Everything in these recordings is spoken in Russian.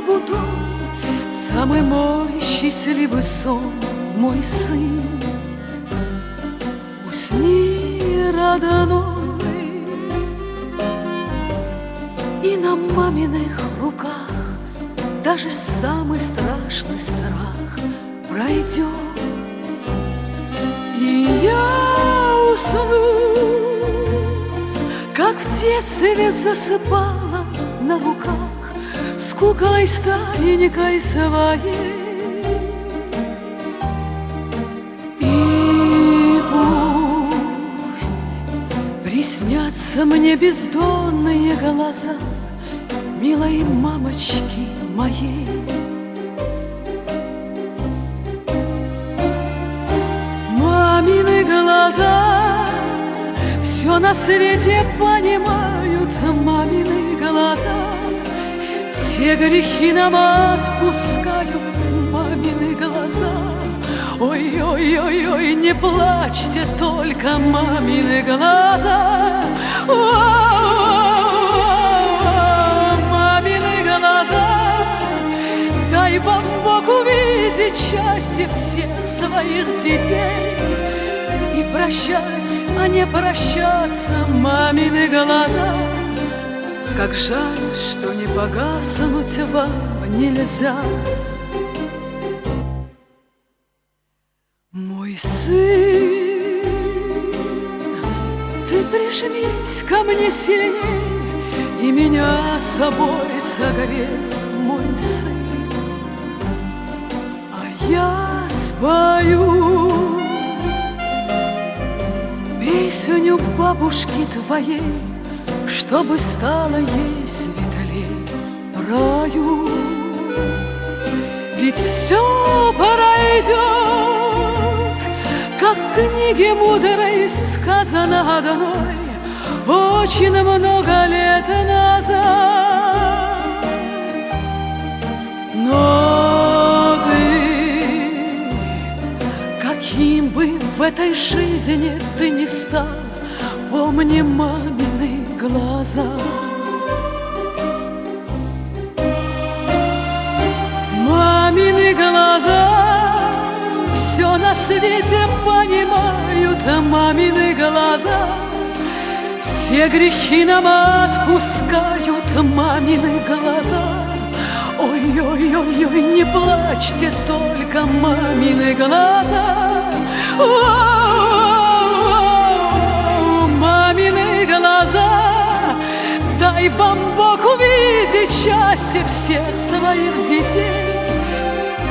бутон, самый мой счастливый сон, мой сын. Усни, родной, и на маминых руках даже самый страшный страх пройдет. И я усну, как в детстве засыпала на руках с куклой старенькой своей. И пусть приснятся мне бездонные глаза милой мамочки моей. Мамины глаза все на свете понимают, мамины глаза все грехи нам отпускают, мамины глаза. Ой-ой-ой-ой, не плачьте только, мамины глаза. Мамины глаза, дай вам Бог увидеть счастье всех своих детей и прощать, а не прощаться, мамины глаза. Как жаль, что не погаснуть вам нельзя. Мой сын, ты прижмись ко мне сильней и меня собой согрей, мой сын. А я спою песню бабушки твоей, чтобы стало ей светлей в раю. Ведь все пройдет, как в книге мудрой сказано одной очень много лет назад. Но ты, каким бы в этой жизни ты ни стал, помни мамины глаза. Мамины глаза все на свете понимают, мамины глаза все грехи нам отпускают, мамины глаза. Ой-ой-ой-ой, не плачьте только, мамины глаза. Мамины глаза, дай вам Бог увидеть счастье всех своих детей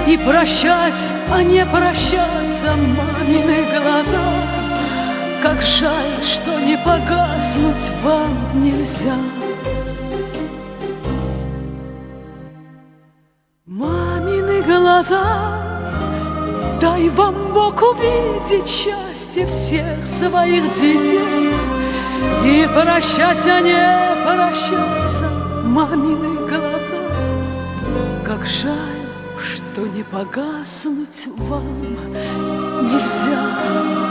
и прощать, а не прощаться, мамины глаза. Как жаль, что не погаснуть вам нельзя. Мамины глаза, дай вам Бог увидеть счастье всех своих детей и прощать, а не прощаться, мамины глаза. Как жаль, что не погаснуть вам нельзя.